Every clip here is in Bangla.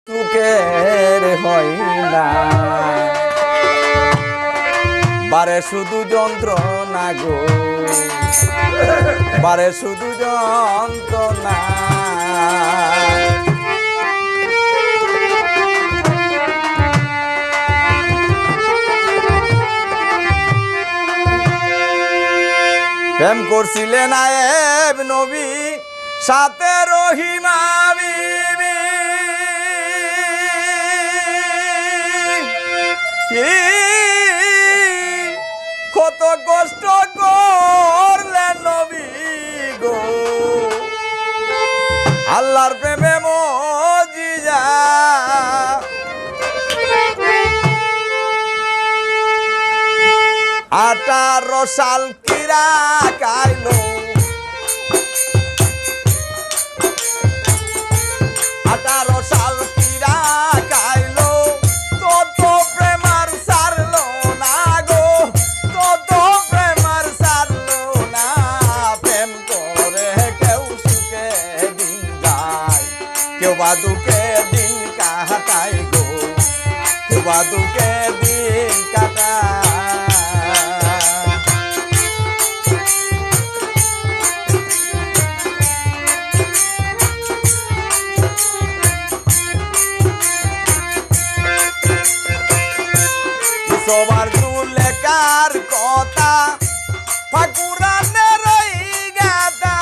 সুখের হয় না, বারে শুধু যন্ত্রণা গো, বারে শুধু যন্ত্রণা। প্রেম করছিলেন আয়েব নবী সাথে রহিমা বিবি, কত কষ্ট করলেন নবী গো, আল্লাহর প্রেমে মজিজা। 18 সাল কিরা কাইলো, 18 সাল কিরা কাইলো, তত প্রেমার সারলো না গো, তত প্রেমার সারলো না। প্রেম করে কেউ সুখে দিন যায়, কেউ বা দুঃখে দিন কাটায় গো, কেউ বা দুঃখে দিন কাটায়। সবার দুলেকার কথা ফাকুরানের গাদা,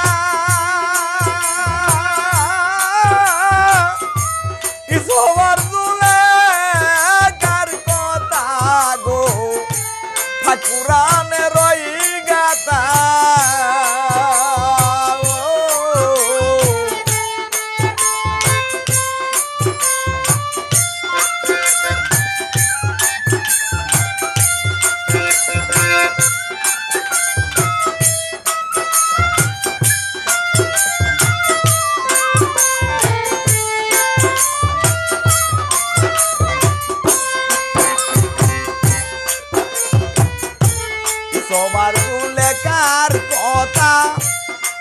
সবার দুলেকার কথা গো, ফাকুরানের গাদা। সবার দুলেকার কথা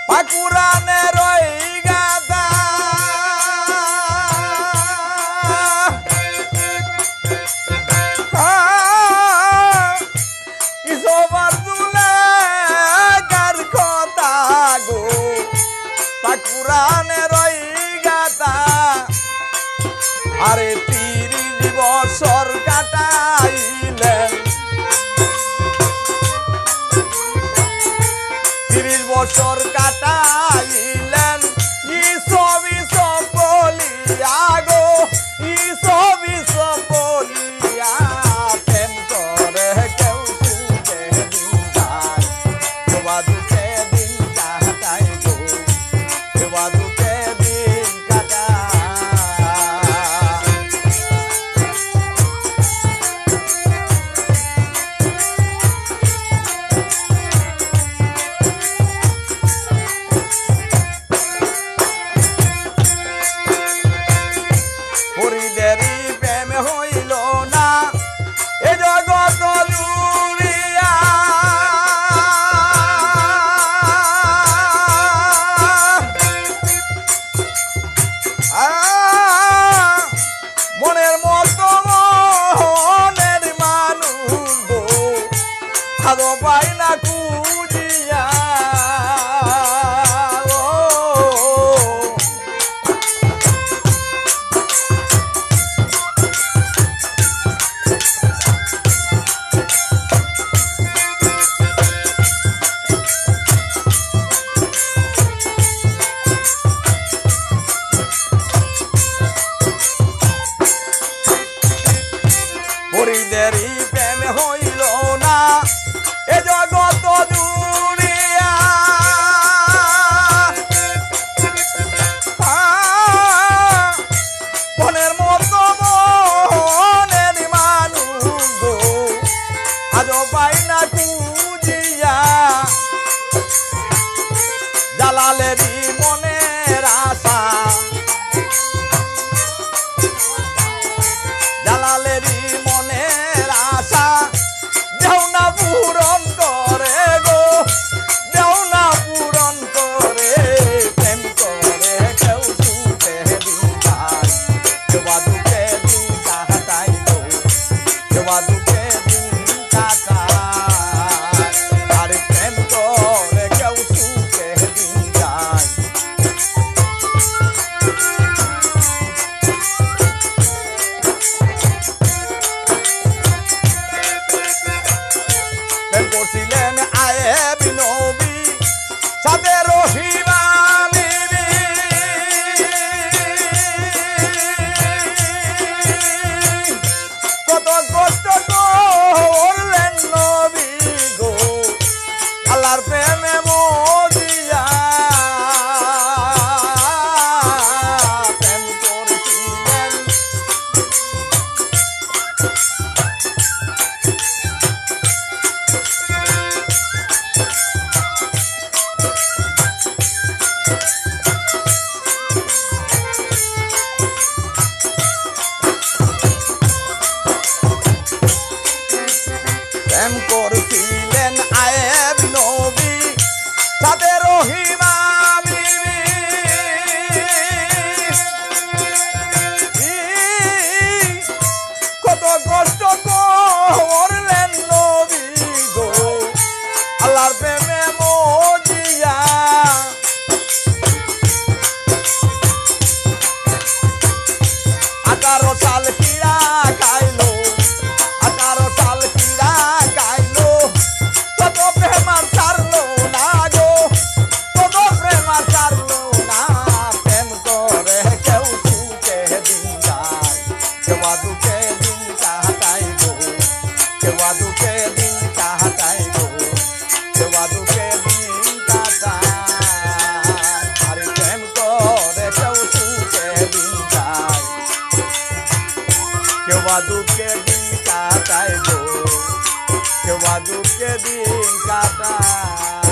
ফাকুরানের গাদা, সবার দুলেকার কথা গো, ফাকুরানের গাদা। আরে 30 বছর কাটাইলেন, 30 বছর কাটাইলেন, সবই সব বলিয়া গো, সবই সব বলিয়া। প্রেম করে কেউ সুখে দিন যায়, কেউ বা দুঃখে দিন কাটায় গো, কেউ বা দুঃখে দিন কাটায়। হরিদেরই প্রেম হইল না এ জগৎ জুড়িয়া, মনের মতো মনের মানুষ গো, আদো পাই না খুঁজিয়া। বা দুঃখে দিন কাটায় গো কেউ বা দুঃখে দিন কাটায়